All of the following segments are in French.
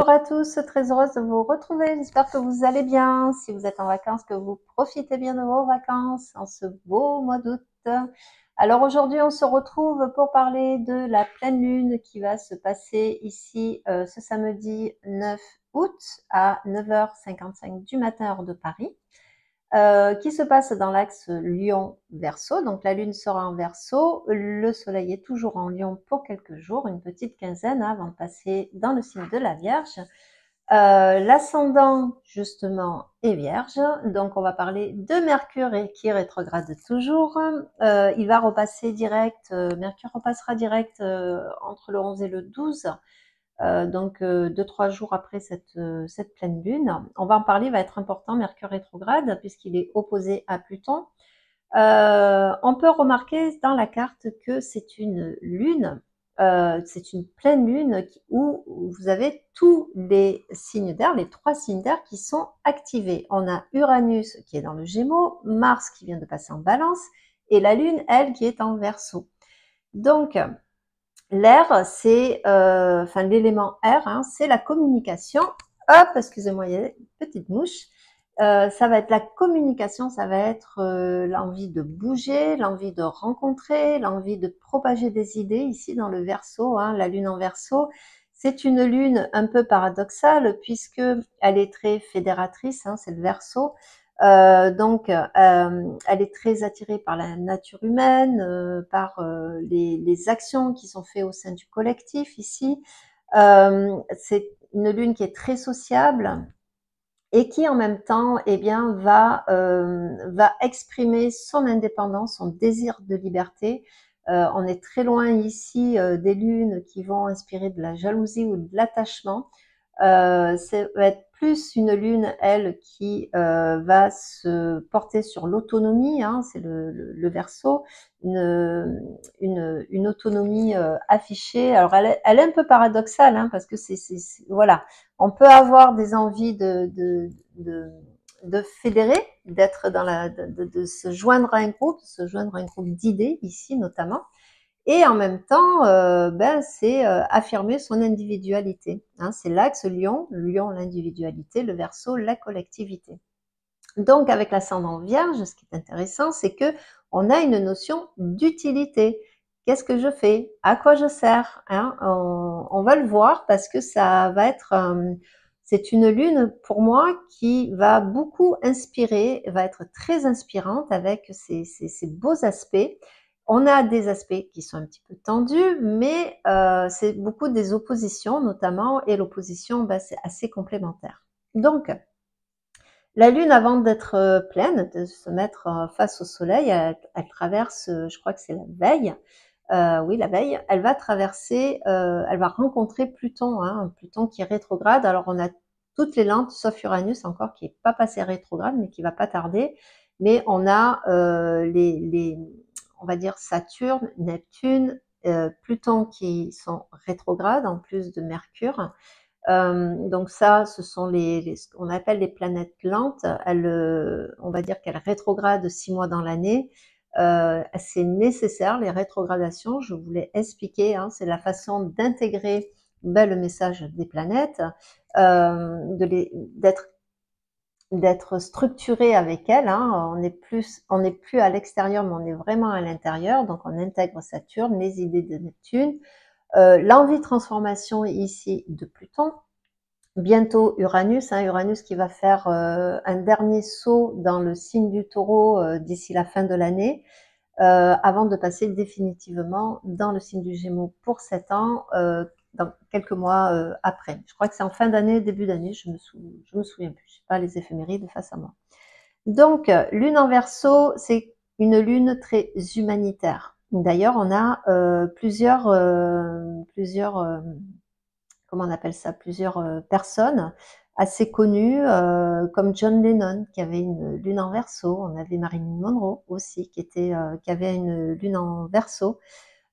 Bonjour à tous, très heureuse de vous retrouver. J'espère que vous allez bien. Si vous êtes en vacances, que vous profitez bien de vos vacances en ce beau mois d'août. Alors aujourd'hui, on se retrouve pour parler de la pleine lune qui va se passer ici ce samedi 9 août à 9h55 du matin heure de Paris. Qui se passe dans l'axe Lion-Verseau. Donc la Lune sera en Verseau, le Soleil est toujours en Lion pour quelques jours, une petite quinzaine avant de passer dans le signe de la Vierge. L'ascendant justement est Vierge, donc on va parler de Mercure qui rétrograde toujours. Il va repasser direct, Mercure repassera direct entre le 11 et le 12. Donc 2-3 jours après cette pleine lune. On va en parler, il va être important, Mercure rétrograde, puisqu'il est opposé à Pluton. On peut remarquer dans la carte que c'est une lune, c'est une pleine lune où vous avez tous les signes d'air, les 3 signes d'air qui sont activés. On a Uranus qui est dans le Gémeaux, Mars qui vient de passer en Balance, et la Lune, elle, qui est en Verseau. Donc, l'air, c'est, l'élément air, hein, c'est la communication. Hop, excusez-moi, il y a une petite mouche. Ça va être la communication, ça va être l'envie de bouger, l'envie de rencontrer, l'envie de propager des idées. Ici, dans le Verseau, hein, la Lune en Verseau, c'est une lune un peu paradoxale puisque elle est très fédératrice, hein, c'est le Verseau. Donc, elle est très attirée par la nature humaine, par les actions qui sont faites au sein du collectif ici. C'est une lune qui est très sociable et qui en même temps, eh bien, va exprimer son indépendance, son désir de liberté. On est très loin ici des lunes qui vont inspirer de la jalousie ou de l'attachement. Ça va être plus une lune, elle, qui va se porter sur l'autonomie, hein, c'est le Verseau, une autonomie affichée. Alors elle est un peu paradoxale, hein, parce que voilà, on peut avoir des envies de fédérer, d'être dans de se joindre à un groupe, d'idées ici notamment. Et en même temps, c'est affirmer son individualité. Hein, c'est l'axe Lion, l'individualité, le Verseau, la collectivité. Donc avec l'ascendant Vierge, ce qui est intéressant, c'est que on a une notion d'utilité. Qu'est-ce que je fais? À quoi je sers? Hein, on va le voir parce que ça va être c'est une lune pour moi qui va beaucoup inspirer, va être très inspirante avec ses beaux aspects. On a des aspects qui sont un petit peu tendus, mais c'est beaucoup des oppositions notamment, et l'opposition, c'est assez complémentaire. Donc, la Lune, avant d'être pleine, de se mettre face au Soleil, elle traverse, je crois que c'est la veille, oui, la veille, elle va traverser, elle va rencontrer Pluton, hein, Pluton qui est rétrograde. Alors on a toutes les lentes, sauf Uranus encore, qui n'est pas passé rétrograde, mais qui va pas tarder. Mais on a on va dire Saturne, Neptune, Pluton qui sont rétrogrades, en plus de Mercure. Donc ça, ce sont ce qu'on appelle les planètes lentes. On va dire qu'elles rétrogradent 6 mois dans l'année. C'est nécessaire, les rétrogradations, je vous l'ai expliqué, hein, c'est la façon d'intégrer le message des planètes, d'être structuré avec elles. Hein. On n'est plus à l'extérieur, mais on est vraiment à l'intérieur. Donc on intègre Saturne, les idées de Neptune, l'envie de transformation ici de Pluton. Bientôt Uranus, hein, Uranus qui va faire un dernier saut dans le signe du Taureau d'ici la fin de l'année, avant de passer définitivement dans le signe du Gémeaux pour 7 ans, dans quelques mois après. Je crois que c'est en fin d'année, début d'année, je me souviens plus, je n'ai pas les éphémérides face à moi. Donc, lune en Verseau, c'est une lune très humanitaire. D'ailleurs, on a plusieurs comment on appelle ça, plusieurs personnes assez connues, comme John Lennon, qui avait une lune en Verseau. On avait Marilyn Monroe aussi, qui avait une lune en Verseau.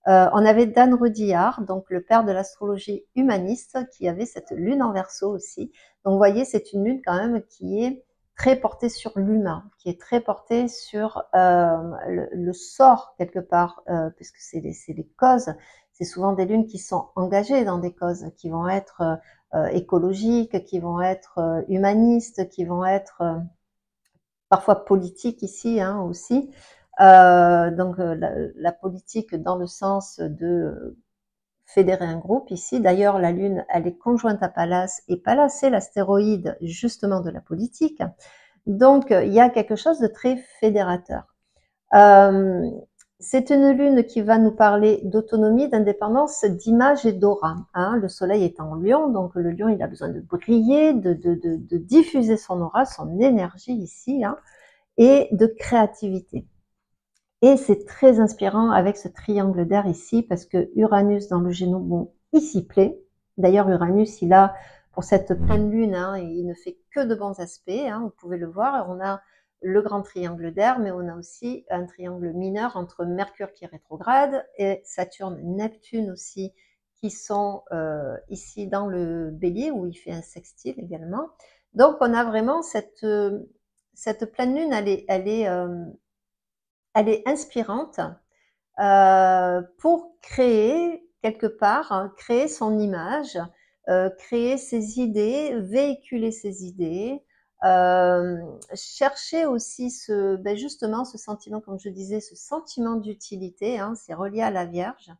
On avait Dan Rudhyar, donc le père de l'astrologie humaniste, qui avait cette lune en Verseau aussi. Donc vous voyez, c'est une lune quand même qui est très portée sur l'humain, qui est très portée sur le sort quelque part, puisque c'est les causes, c'est souvent des lunes qui sont engagées dans des causes, qui vont être écologiques, qui vont être humanistes, qui vont être parfois politiques ici hein, aussi. Donc la politique dans le sens de fédérer un groupe ici. D'ailleurs, la Lune, elle est conjointe à Pallas, et Pallas, c'est l'astéroïde justement de la politique. Donc, il y a quelque chose de très fédérateur. C'est une lune qui va nous parler d'autonomie, d'indépendance, d'image et d'aura. Hein. Le soleil est en lion, donc le lion, il a besoin de briller, de diffuser son aura, son énergie ici, hein, et de créativité. Et c'est très inspirant avec ce triangle d'air ici, parce que Uranus dans le Gémeaux, bon, il s'y plaît. D'ailleurs, Uranus, il a, pour cette pleine lune, hein, il ne fait que de bons aspects, hein, vous pouvez le voir. On a le grand triangle d'air, mais on a aussi un triangle mineur entre Mercure qui est rétrograde et Saturne, Neptune aussi, qui sont ici dans le Bélier, où il fait un sextile également. Donc, on a vraiment cette pleine lune, elle est inspirante pour créer quelque part, hein, créer son image, créer ses idées, véhiculer ses idées, chercher aussi justement ce sentiment, comme je disais, ce sentiment d'utilité, hein, c'est relié à la Vierge.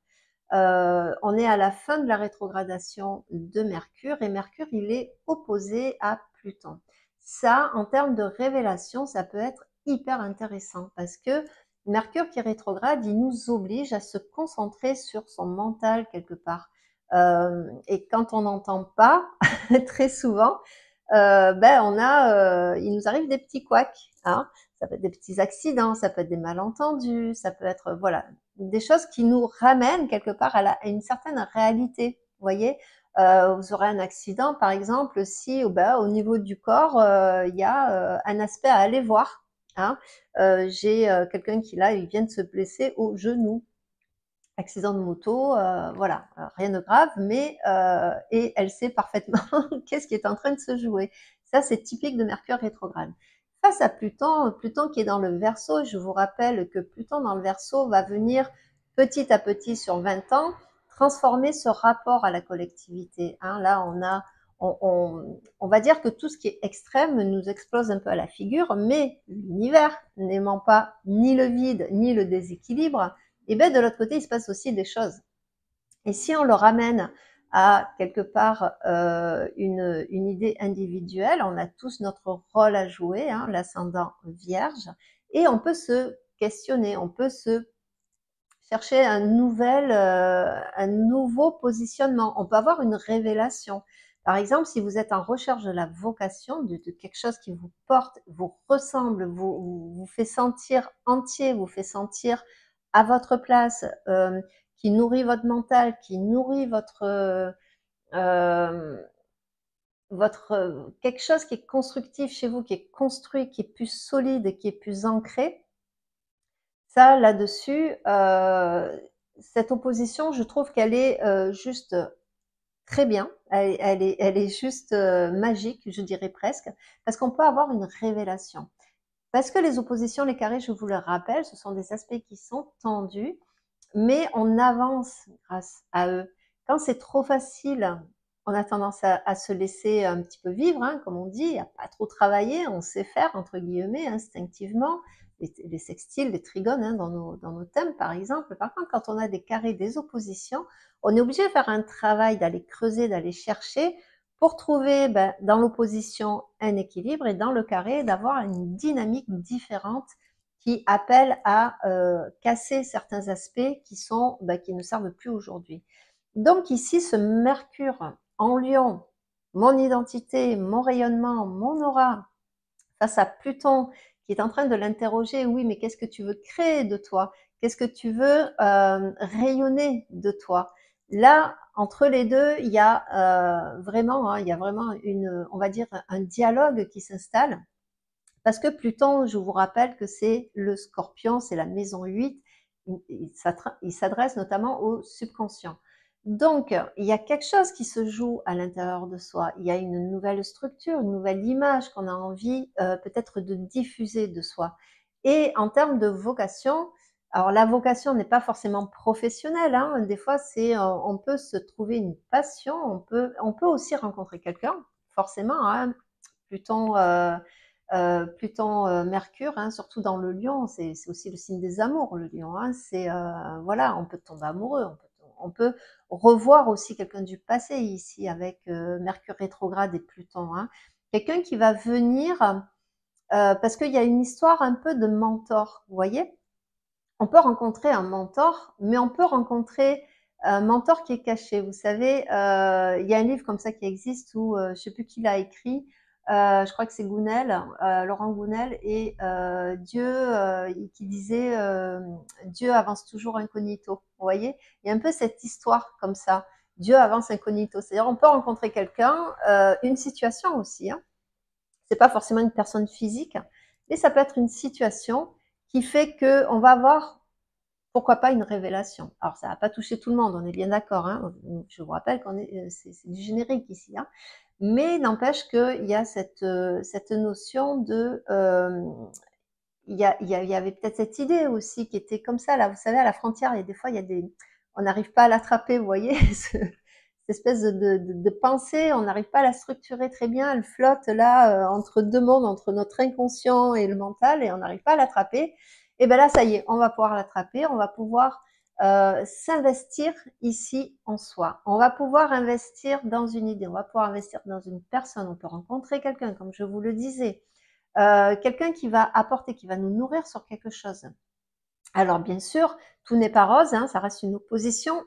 On est à la fin de la rétrogradation de Mercure et Mercure, il est opposé à Pluton. Ça, en termes de révélation, ça peut être hyper intéressant parce que Mercure qui est rétrograde, il nous oblige à se concentrer sur son mental quelque part. Et quand on n'entend pas, très souvent, il nous arrive des petits couacs. Hein. Ça peut être des petits accidents, ça peut être des malentendus, ça peut être voilà des choses qui nous ramènent quelque part à une certaine réalité. Vous voyez, vous aurez un accident, par exemple, si au niveau du corps, il y a un aspect à aller voir. Hein. J'ai quelqu'un qui là, il vient de se blesser au genou. Accident de moto, voilà, rien de grave, mais et elle sait parfaitement qu'est-ce qui est en train de se jouer. Ça, c'est typique de Mercure rétrograde. Face à Pluton, Pluton qui est dans le Verseau, je vous rappelle que Pluton dans le Verseau va venir petit à petit sur 20 ans transformer ce rapport à la collectivité. Hein. Là, on va dire que tout ce qui est extrême nous explose un peu à la figure, mais l'univers n'aimant pas ni le vide ni le déséquilibre, et bien de l'autre côté, il se passe aussi des choses. Et si on le ramène à quelque part une idée individuelle, on a tous notre rôle à jouer, hein, l'ascendant vierge, et on peut se questionner, on peut se chercher un nouveau positionnement. On peut avoir une révélation. Par exemple, si vous êtes en recherche de la vocation, de quelque chose qui vous porte, vous ressemble, vous fait sentir entier, vous fait sentir à votre place, qui nourrit votre mental, qui nourrit quelque chose qui est constructif chez vous, qui est construit, qui est plus solide, qui est plus ancré. Ça, là-dessus, cette opposition, je trouve qu'elle est juste très bien. Elle est juste magique, je dirais presque, parce qu'on peut avoir une révélation. Parce que les oppositions, les carrés, je vous le rappelle, ce sont des aspects qui sont tendus, mais on avance grâce à eux. Quand c'est trop facile, on a tendance à se laisser un petit peu vivre, hein, comme on dit, à pas trop travailler, on sait faire, entre guillemets, instinctivement, les sextiles, les trigones, hein, dans nos thèmes, par exemple. Par contre, quand on a des carrés, des oppositions, on est obligé de faire un travail, d'aller creuser, d'aller chercher, pour trouver dans l'opposition un équilibre et dans le carré, d'avoir une dynamique différente qui appelle à casser certains aspects qui ne servent plus aujourd'hui. Donc ici, ce Mercure en Lion, mon identité, mon rayonnement, mon aura, face à Pluton qui est en train de l'interroger, oui, mais qu'est-ce que tu veux créer de toi? Qu'est-ce que tu veux rayonner de toi? Là, entre les deux, il y a vraiment, hein, il y a vraiment on va dire, un dialogue qui s'installe. Parce que Pluton, je vous rappelle que c'est le Scorpion, c'est la maison 8, il s'adresse notamment au subconscient. Donc, il y a quelque chose qui se joue à l'intérieur de soi. Il y a une nouvelle structure, une nouvelle image qu'on a envie peut-être de diffuser de soi. Et en termes de vocation, Alors la vocation n'est pas forcément professionnelle, hein. Des fois, on peut se trouver une passion, on peut aussi rencontrer quelqu'un, forcément, hein. Pluton, Pluton, Mercure, hein, surtout dans le Lion, c'est aussi le signe des amours, le Lion, hein. Voilà, on peut tomber amoureux, on peut revoir aussi quelqu'un du passé ici avec Mercure rétrograde et Pluton, hein. Quelqu'un qui va venir, parce qu'il y a une histoire un peu de mentor, vous voyez? On peut rencontrer un mentor, mais on peut rencontrer un mentor qui est caché. Vous savez, il y a un livre comme ça qui existe où, je sais plus qui l'a écrit, je crois que c'est Gounel, Laurent Gounel, et Dieu, qui disait, Dieu avance toujours incognito. Vous voyez? Il y a un peu cette histoire comme ça. Dieu avance incognito. C'est-à-dire, on peut rencontrer quelqu'un, une situation aussi, hein. C'est pas forcément une personne physique, mais ça peut être une situation qui fait que on va avoir, pourquoi pas, une révélation. Alors ça va pas toucher tout le monde, on est bien d'accord, hein. Je vous rappelle qu'on est, c'est du générique ici, hein. Mais n'empêche qu'il y a cette notion de, il y avait peut-être cette idée aussi qui était comme ça là. Vous savez, à la frontière, il y a des fois, on n'arrive pas à l'attraper, vous voyez, cette espèce de pensée, on n'arrive pas à la structurer très bien, elle flotte là entre deux mondes, entre notre inconscient et le mental, et on n'arrive pas à l'attraper. Et ben là, ça y est, on va pouvoir l'attraper, on va pouvoir s'investir ici en soi. On va pouvoir investir dans une idée, on va pouvoir investir dans une personne, on peut rencontrer quelqu'un, comme je vous le disais, quelqu'un qui va apporter, qui va nous nourrir sur quelque chose. Alors bien sûr, tout n'est pas rose, hein, ça reste une opposition,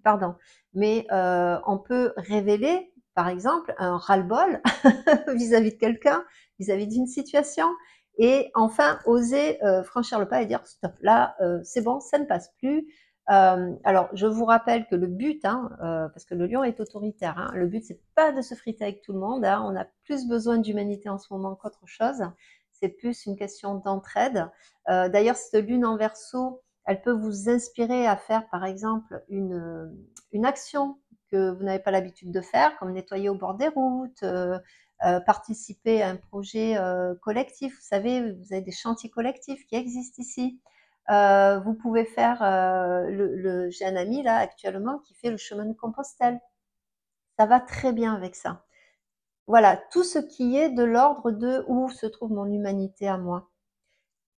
pardon, mais on peut révéler, par exemple, un ras-le-bol vis-à-vis de quelqu'un, vis-à-vis d'une situation, et enfin oser franchir le pas et dire stop, là c'est bon, ça ne passe plus. Alors je vous rappelle que le but, hein, parce que le lion est autoritaire, hein, le but c'est pas de se friter avec tout le monde, hein, on a plus besoin d'humanité en ce moment qu'autre chose, c'est plus une question d'entraide. D'ailleurs, cette lune en Verseau, elle peut vous inspirer à faire, par exemple, une action que vous n'avez pas l'habitude de faire, comme nettoyer au bord des routes, participer à un projet collectif. Vous savez, vous avez des chantiers collectifs qui existent ici. Vous pouvez faire, j'ai un ami là actuellement qui fait le chemin de Compostelle. Ça va très bien avec ça. Voilà, tout ce qui est de l'ordre de où se trouve mon humanité à moi.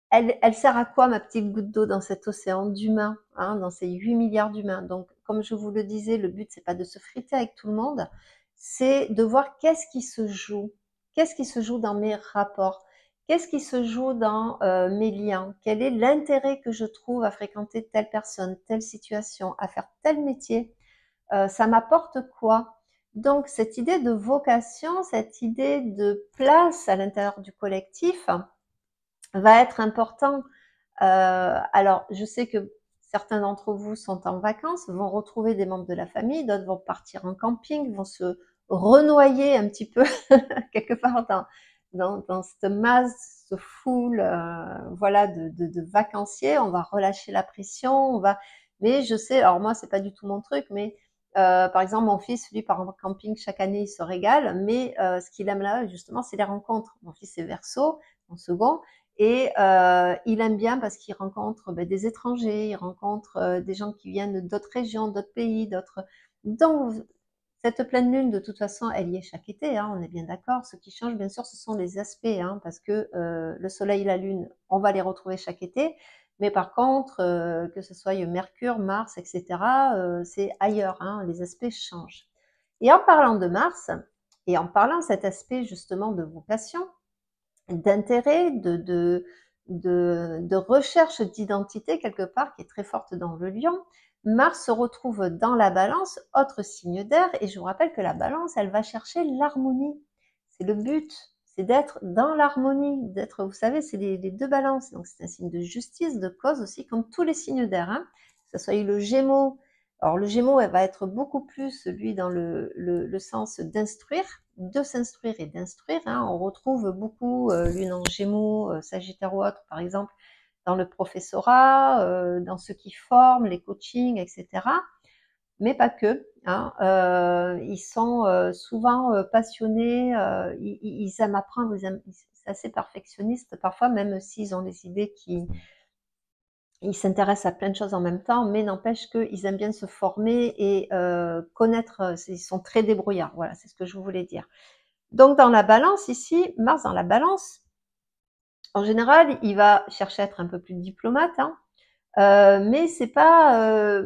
Elle sert à quoi, ma petite goutte d'eau dans cet océan d'humains, hein, dans ces 8 milliards d'humains. Donc, comme je vous le disais, le but, c'est pas de se friter avec tout le monde, c'est de voir qu'est-ce qui se joue. Qu'est-ce qui se joue dans mes rapports? Qu'est-ce qui se joue dans mes liens? Quel est l'intérêt que je trouve à fréquenter telle personne, telle situation, à faire tel métier? Ça m'apporte quoi? Donc, cette idée de vocation, cette idée de place à l'intérieur du collectif, va être important. Alors, je sais que certains d'entre vous sont en vacances, vont retrouver des membres de la famille, d'autres vont partir en camping, vont se renoyer un petit peu quelque part dans cette masse, ce foule, voilà, de vacanciers. On va relâcher la pression, mais je sais, alors moi, c'est pas du tout mon truc, mais par exemple, mon fils, lui, part en camping chaque année, il se régale, mais ce qu'il aime là, justement, c'est les rencontres. Mon fils est Verseau, en second, et il aime bien parce qu'il rencontre des étrangers, il rencontre des gens qui viennent d'autres régions, d'autres pays, d'autres. Donc, cette pleine lune, de toute façon, elle y est chaque été, hein, on est bien d'accord. Ce qui change, bien sûr, ce sont les aspects, hein, parce que le soleil et la lune, on va les retrouver chaque été. Mais par contre, que ce soit Mercure, Mars, etc., c'est ailleurs, hein, les aspects changent. Et en parlant de Mars, et en parlant de cet aspect justement de vocation, d'intérêt, de recherche d'identité quelque part qui est très forte dans le lion. Mars se retrouve dans la balance, autre signe d'air, et je vous rappelle que la balance, elle va chercher l'harmonie. C'est le but, c'est d'être dans l'harmonie, d'être, vous savez, c'est les deux balances. Donc c'est un signe de justice, de cause aussi, comme tous les signes d'air, hein. Que ce soit le Gémeaux. Alors le Gémeaux, elle va être beaucoup plus, lui, dans le sens d'instruire, de s'instruire et d'instruire, hein. On retrouve beaucoup lune en Gémeaux, Sagittaire ou autre, par exemple, dans le professorat, dans ceux qui forment, les coachings, etc. Mais pas que, hein. Ils sont souvent passionnés, ils aiment apprendre, c'est assez perfectionniste parfois, même s'ils ont des idées ils s'intéressent à plein de choses en même temps, mais n'empêche qu'ils aiment bien se former et connaître, ils sont très débrouillards, voilà, c'est ce que je voulais dire. Donc dans la balance ici, Mars dans la balance, en général, il va chercher à être un peu plus diplomate, hein, mais c'est pas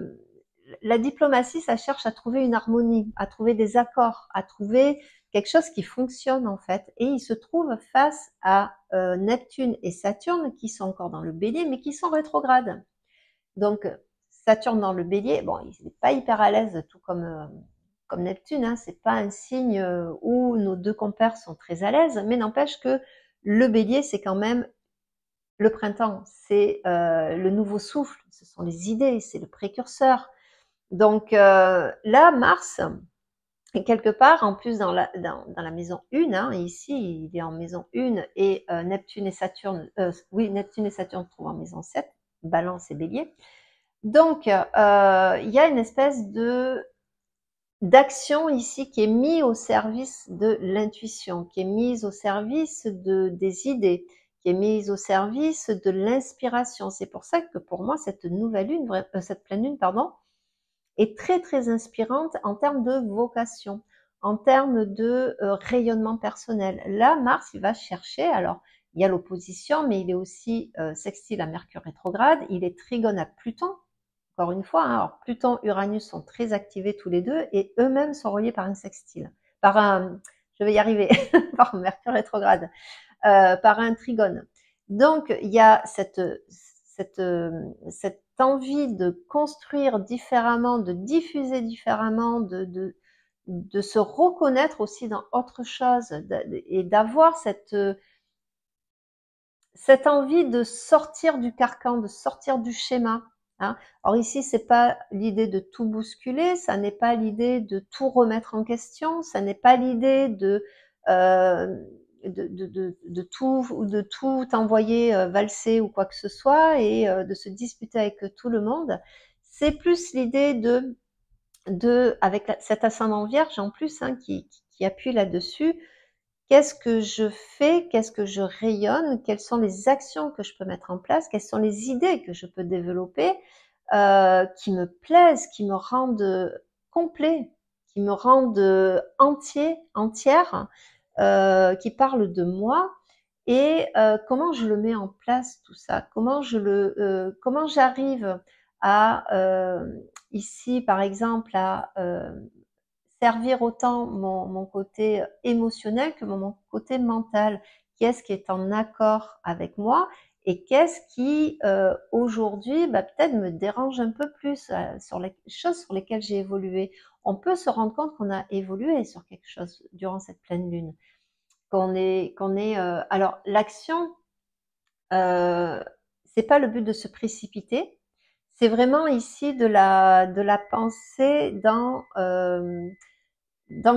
la diplomatie, ça cherche à trouver une harmonie, à trouver des accords, à trouver quelque chose qui fonctionne en fait. Et il se trouve face à Neptune et Saturne qui sont encore dans le Bélier, mais qui sont rétrogrades. Donc Saturne dans le Bélier, bon, il n'est pas hyper à l'aise, tout comme Neptune. Hein, c'est pas un signe où nos deux compères sont très à l'aise, mais n'empêche que le Bélier, c'est quand même le printemps, c'est le nouveau souffle, ce sont les idées, c'est le précurseur. Donc là, Mars, quelque part, en plus dans la maison 1, hein, ici il est en maison 1 et Neptune et Saturne, Neptune et Saturne se trouvent en maison 7, Balance et Bélier. Donc il y a une espèce d'action ici qui est mise au service de l'intuition, qui est mise au service des idées, qui est mise au service de l'inspiration. C'est pour ça que pour moi, cette nouvelle lune, cette pleine lune, pardon, est très très inspirante en termes de vocation, en termes de rayonnement personnel. Là, Mars, il va chercher, alors il y a l'opposition, mais il est aussi sextile à Mercure rétrograde, il est trigone à Pluton, encore une fois, hein, alors Pluton et Uranus sont très activés tous les deux et eux-mêmes sont reliés par un sextile, je vais y arriver, par Mercure rétrograde, par un trigone. Donc il y a cette envie de construire différemment, de diffuser différemment, de se reconnaître aussi dans autre chose et d'avoir cette envie de sortir du carcan, de sortir du schéma. Hein. Alors ici, c'est pas l'idée de tout bousculer, ça n'est pas l'idée de tout remettre en question, ça n'est pas l'idée de tout envoyer valser ou quoi que ce soit et de se disputer avec tout le monde. C'est plus l'idée avec cet ascendant vierge en plus hein, qui appuie là-dessus. Qu'est-ce que je fais? Qu'est-ce que je rayonne? Quelles sont les actions que je peux mettre en place? Quelles sont les idées que je peux développer qui me plaisent, qui me rendent complet, qui me rendent entière, qui parlent de moi et comment je le mets en place tout ça? Comment j'arrive à ici par exemple à servir autant mon côté émotionnel que mon côté mental. Qu'est-ce qui est en accord avec moi et qu'est-ce qui aujourd'hui peut-être me dérange un peu plus sur les choses sur lesquelles j'ai évolué. On peut se rendre compte qu'on a évolué sur quelque chose durant cette pleine lune. Alors l'action, c'est pas le but de se précipiter. C'est vraiment ici de la pensée dans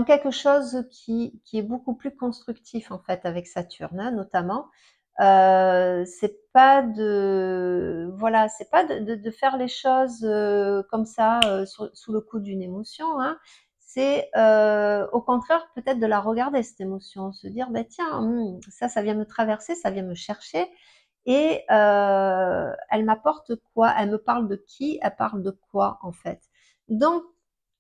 quelque chose qui est beaucoup plus constructif en fait avec Saturne hein, notamment. C'est pas de faire les choses comme ça sous le coup d'une émotion. Hein. C'est au contraire peut-être de la regarder cette émotion, se dire bah tiens ça vient me traverser, ça vient me chercher et elle m'apporte quoi, elle me parle de qui, elle parle de quoi en fait. Donc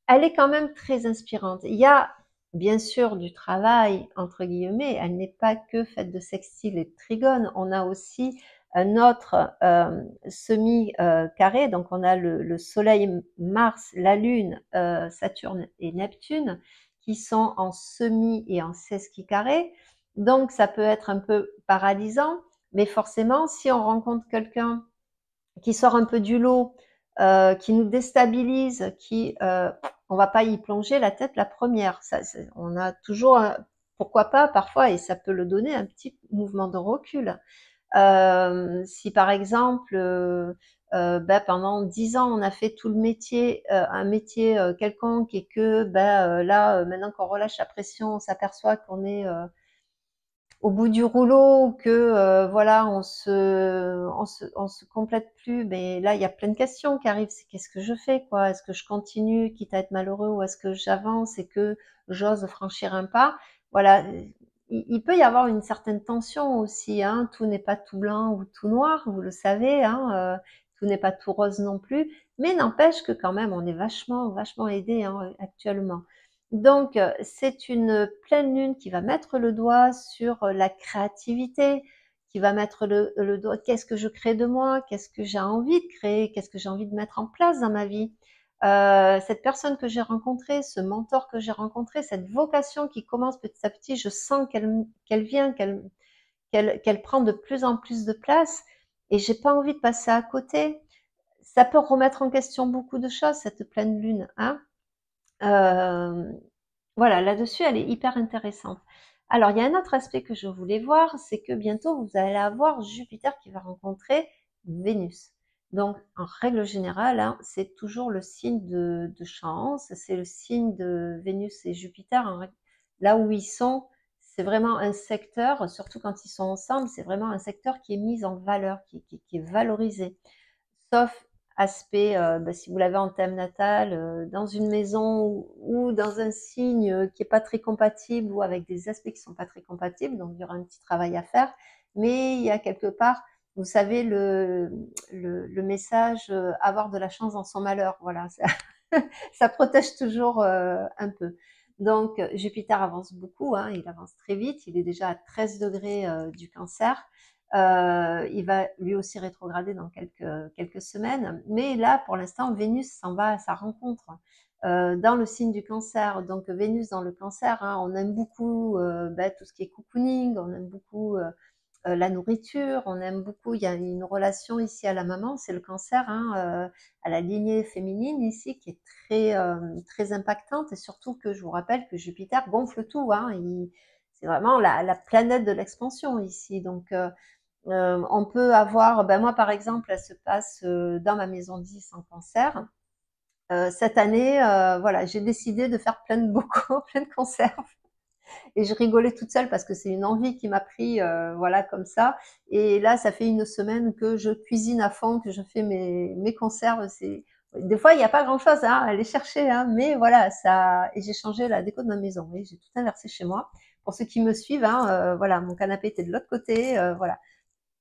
elle est quand même très inspirante. Il y a bien sûr du travail, entre guillemets, elle n'est pas que faite de sextile et de trigone. On a aussi un autre semi-carré, donc on a le Soleil, Mars, la Lune, Saturne et Neptune, qui sont en semi et en sesquicarré. Donc ça peut être un peu paralysant, mais forcément, si on rencontre quelqu'un qui sort un peu du lot, qui nous déstabilise, on va pas y plonger la tête la première. On a toujours, pourquoi pas parfois, et ça peut le donner un petit mouvement de recul. Si par exemple, pendant 10 ans on a fait tout le métier, un métier quelconque et que là maintenant qu'on relâche la pression, on s'aperçoit qu'on est au bout du rouleau, que voilà, on se complète plus. Mais là, il y a plein de questions qui arrivent. C'est qu'est-ce que je fais, quoi? Est-ce que je continue, quitte à être malheureux, ou est-ce que j'avance et que j'ose franchir un pas? Voilà. Il peut y avoir une certaine tension aussi. Hein. Tout n'est pas tout blanc ou tout noir, vous le savez. Hein. tout n'est pas tout rose non plus, mais n'empêche que quand même, on est vachement aidé hein, actuellement. Donc, c'est une pleine lune qui va mettre le doigt sur la créativité, qui va mettre le doigt, qu'est-ce que je crée de moi, qu'est-ce que j'ai envie de créer, qu'est-ce que j'ai envie de mettre en place dans ma vie. Cette personne que j'ai rencontrée, ce mentor que j'ai rencontré, cette vocation qui commence petit à petit, je sens qu'elle vient, qu'elle prend de plus en plus de place et j'ai pas envie de passer à côté. Ça peut remettre en question beaucoup de choses, cette pleine lune, hein. Voilà, là-dessus, elle est hyper intéressante. Alors, il y a un autre aspect que je voulais voir, c'est que bientôt, vous allez avoir Jupiter qui va rencontrer Vénus. Donc, en règle générale, hein, c'est toujours le signe de chance, c'est le signe de Vénus et Jupiter. Hein. Là où ils sont, c'est vraiment un secteur, surtout quand ils sont ensemble, c'est vraiment un secteur qui est mis en valeur, qui est valorisé. Sauf aspect, si vous l'avez en thème natal, dans une maison ou dans un signe qui est pas très compatible ou avec des aspects qui sont pas très compatibles, donc il y aura un petit travail à faire. Mais il y a quelque part, vous savez, le message avoir de la chance dans son malheur. Voilà, ça, ça protège toujours un peu. Donc Jupiter avance beaucoup, hein, il avance très vite, il est déjà à 13 degrés du Cancer. Il va lui aussi rétrograder dans quelques semaines. Mais là, pour l'instant, Vénus s'en va à sa rencontre dans le signe du Cancer. Donc Vénus dans le Cancer, hein, on aime beaucoup tout ce qui est cocooning, on aime beaucoup la nourriture, on aime beaucoup, il y a une relation ici à la maman, c'est le Cancer, hein, à la lignée féminine ici, qui est très impactante, et surtout que je vous rappelle que Jupiter gonfle tout, hein, c'est vraiment la planète de l'expansion ici. Donc on peut avoir, moi par exemple, elle se passe dans ma maison 10 en Cancer. Cette année, voilà, j'ai décidé de faire plein de bocaux, plein de conserves. Et je rigolais toute seule parce que c'est une envie qui m'a pris, voilà, comme ça. Et là, ça fait une semaine que je cuisine à fond, que je fais mes conserves. Des fois, il n'y a pas grand-chose hein, à aller chercher, hein, mais voilà, ça. Et j'ai changé la déco de ma maison. Oui, j'ai tout inversé chez moi. Pour ceux qui me suivent, hein, voilà, mon canapé était de l'autre côté, voilà.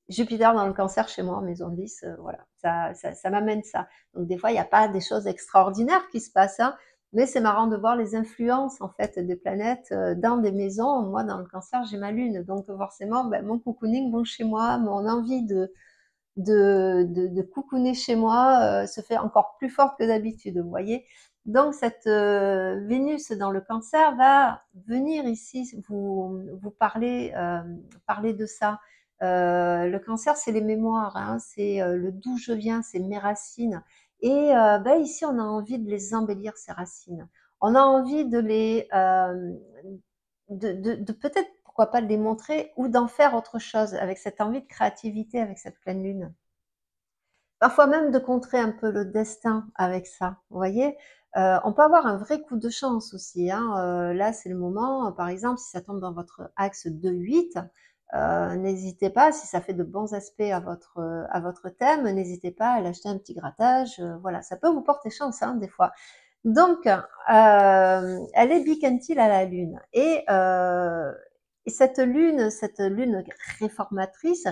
Jupiter dans le Cancer chez moi, maison 10, voilà, ça m'amène ça. Donc des fois, il n'y a pas des choses extraordinaires qui se passent, hein, mais c'est marrant de voir les influences en fait des planètes dans des maisons. Moi, dans le Cancer, j'ai ma lune, donc forcément, mon cocooning, bon chez moi, mon envie de cocooner chez moi se fait encore plus forte que d'habitude, vous voyez. Donc cette Vénus dans le Cancer va venir ici vous parler de ça. Le Cancer, c'est les mémoires, hein, c'est le d'où je viens, c'est mes racines. Et ici, on a envie de les embellir, ces racines. On a envie de les de peut-être pourquoi pas de les montrer ou d'en faire autre chose avec cette envie de créativité, avec cette pleine lune. Parfois même de contrer un peu le destin avec ça, vous voyez. On peut avoir un vrai coup de chance aussi, hein. Là, c'est le moment, par exemple, si ça tombe dans votre axe 2-8, n'hésitez pas, si ça fait de bons aspects à votre thème, n'hésitez pas à l'acheter un petit grattage, voilà, ça peut vous porter chance, hein, des fois. Donc, elle est biquintile à la lune. Et cette lune réformatrice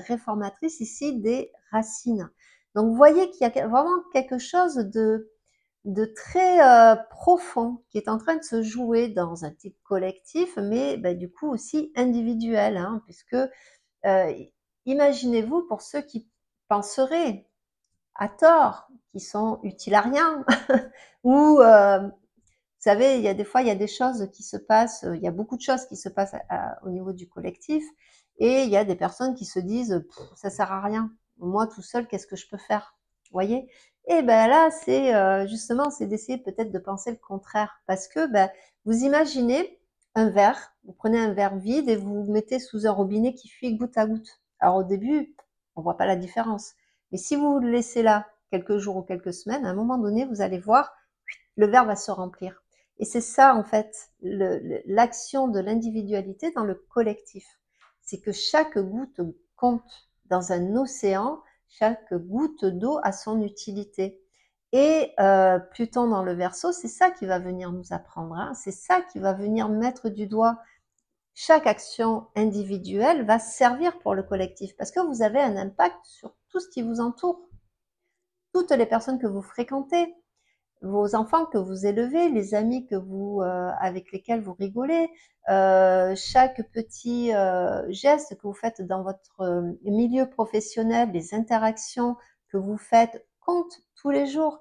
ici des racines. Donc, vous voyez qu'il y a vraiment quelque chose de très profond qui est en train de se jouer dans un type collectif, mais du coup aussi individuel, hein, puisque imaginez-vous pour ceux qui penseraient à tort, qui sont utilariens, ou vous savez, il y a des fois, il y a des choses qui se passent, il y a beaucoup de choses qui se passent au niveau du collectif, et il y a des personnes qui se disent, ça sert à rien. Moi, tout seul, qu'est-ce que je peux faire? Vous voyez? Et là, c'est justement, c'est d'essayer peut-être de penser le contraire, parce que vous imaginez un verre, vous prenez un verre vide et vous le mettez sous un robinet qui fuit goutte à goutte. Alors au début, on voit pas la différence, mais si vous le laissez là quelques jours ou quelques semaines, à un moment donné, vous allez voir, le verre va se remplir. Et c'est ça, en fait, l'action de l'individualité dans le collectif. C'est que chaque goutte compte dans un océan, chaque goutte d'eau a son utilité. Et Pluton dans le Verseau, c'est ça qui va venir nous apprendre, hein. C'est ça qui va venir mettre du doigt. Chaque action individuelle va servir pour le collectif, parce que vous avez un impact sur tout ce qui vous entoure. toutes les personnes que vous fréquentez, vos enfants que vous élevez, les amis que vous, avec lesquels vous rigolez, chaque petit geste que vous faites dans votre milieu professionnel, les interactions que vous faites comptent tous les jours.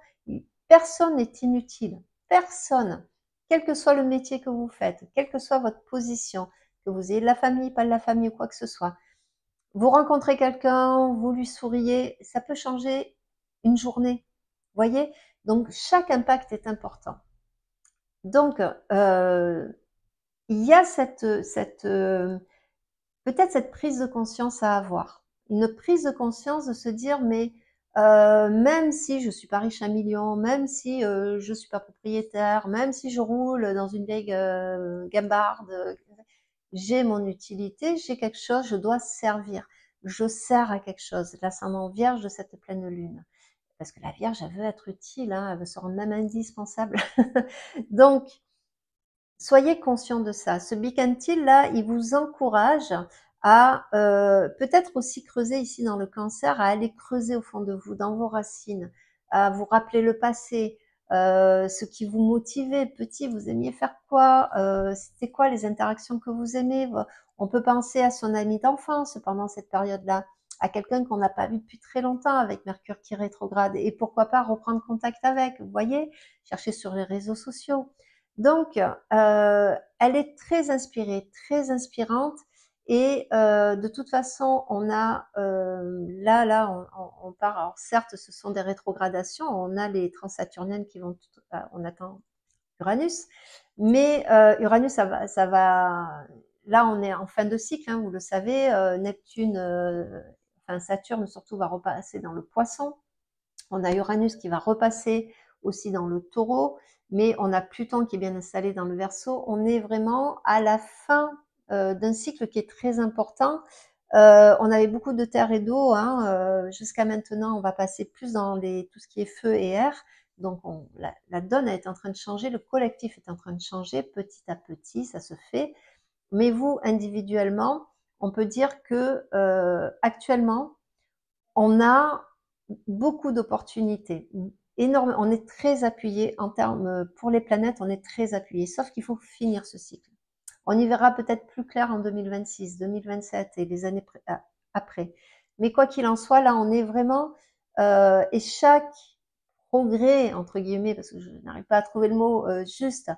Personne n'est inutile, personne, quel que soit le métier que vous faites, quelle que soit votre position, que vous ayez de la famille, pas de la famille ou quoi que ce soit. Vous rencontrez quelqu'un, vous lui souriez, ça peut changer une journée. Voyez? Donc chaque impact est important. Donc il y a peut-être cette prise de conscience à avoir. Une prise de conscience de se dire mais même si je suis pas riche à 1 million, même si je suis pas propriétaire, même si je roule dans une vieille gambarde, j'ai mon utilité, j'ai quelque chose, je dois servir. Je sers à quelque chose. L'ascendant vierge de cette pleine lune. Parce que la vierge, elle veut être utile, hein, elle veut se rendre même indispensable. Donc, soyez conscient de ça. Ce bicantil là, il vous encourage à peut-être aussi creuser ici dans le cancer, à aller creuser au fond de vous, dans vos racines, à vous rappeler le passé, ce qui vous motivait petit, vous aimiez faire quoi, c'était quoi les interactions que vous aimez. On peut penser à son ami d'enfance pendant cette période-là, à quelqu'un qu'on n'a pas vu depuis très longtemps avec Mercure qui rétrograde, et pourquoi pas reprendre contact avec, vous voyez, chercher sur les réseaux sociaux. Donc, elle est très inspirée, très inspirante. Et de toute façon, on a on part. Alors certes, ce sont des rétrogradations. On a les transsaturniennes qui vont. On attend Uranus, mais Uranus, ça va. Là, on est en fin de cycle, hein, vous le savez. Neptune, enfin Saturne surtout va repasser dans le Poisson. On a Uranus qui va repasser aussi dans le Taureau, mais on a Pluton qui est bien installé dans le Verseau. On est vraiment à la fin d'un cycle qui est très important. On avait beaucoup de terre et d'eau, hein, jusqu'à maintenant. On va passer plus dans tout ce qui est feu et air. Donc la donne est en train de changer, le collectif est en train de changer petit à petit, ça se fait. Mais vous, individuellement, on peut dire que actuellement, on a beaucoup d'opportunités, énorme. On est très appuyé en termes, pour les planètes, on est très appuyé, sauf qu'il faut finir ce cycle. On y verra peut-être plus clair en 2026, 2027 et les années après. Mais quoi qu'il en soit, là, on est vraiment, et chaque progrès, entre guillemets, parce que je n'arrive pas à trouver le mot juste,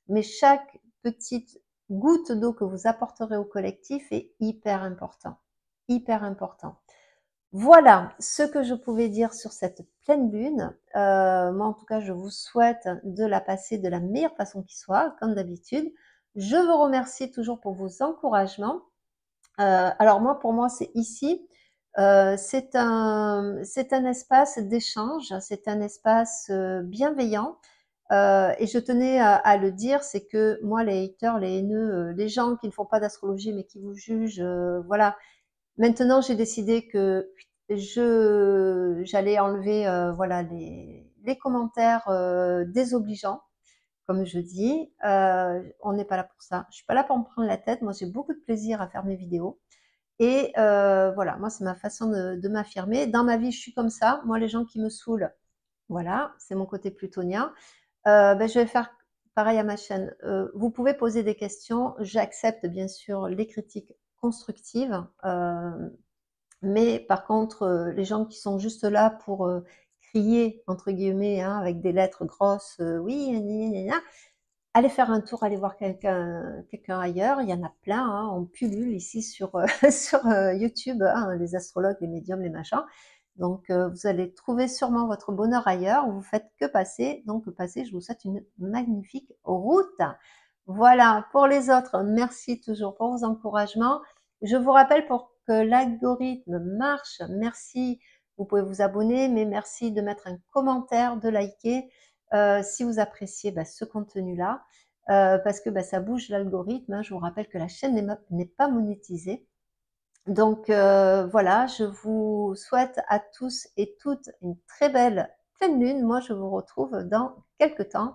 mais chaque petite goutte d'eau que vous apporterez au collectif est hyper important. Hyper important. Voilà ce que je pouvais dire sur cette pleine lune. Moi, en tout cas, je vous souhaite de la passer de la meilleure façon qui soit, comme d'habitude. Je vous remercie toujours pour vos encouragements. Alors moi, pour moi, c'est ici. C'est un espace d'échange, c'est un espace bienveillant. Et je tenais à le dire, c'est que moi, les haters, les haineux, les gens qui ne font pas d'astrologie mais qui vous jugent, voilà. Maintenant, j'ai décidé que j'allais enlever voilà les commentaires désobligeants, comme je dis. On n'est pas là pour ça. Je suis pas là pour me prendre la tête. Moi, j'ai beaucoup de plaisir à faire mes vidéos. Et voilà, moi, c'est ma façon de m'affirmer. Dans ma vie, je suis comme ça. Moi, les gens qui me saoulent, voilà, c'est mon côté plutonien. Ben, je vais faire pareil à ma chaîne. Vous pouvez poser des questions. J'accepte bien sûr les critiques constructives. Mais par contre, les gens qui sont juste là pour crier, entre guillemets, hein, avec des lettres grosses, oui, gna, gna, allez faire un tour, allez voir quelqu'un ailleurs. Il y en a plein, hein, on pullule ici sur, sur YouTube, hein, les astrologues, les médiums, les machins. Donc, vous allez trouver sûrement votre bonheur ailleurs. Vous faites que passer. Donc, passer, je vous souhaite une magnifique route. Voilà, pour les autres, merci toujours pour vos encouragements. Je vous rappelle, pour que l'algorithme marche, merci, vous pouvez vous abonner, mais merci de mettre un commentaire, de liker si vous appréciez ce contenu-là, parce que ça bouge l'algorithme, hein. Je vous rappelle que la chaîne n'est pas monétisée. Donc voilà, je vous souhaite à tous et toutes une très belle pleine lune. Moi, je vous retrouve dans quelques temps,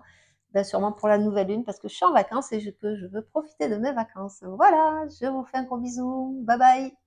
sûrement pour la nouvelle lune, parce que je suis en vacances et je veux profiter de mes vacances. Voilà, je vous fais un gros bisou. Bye bye.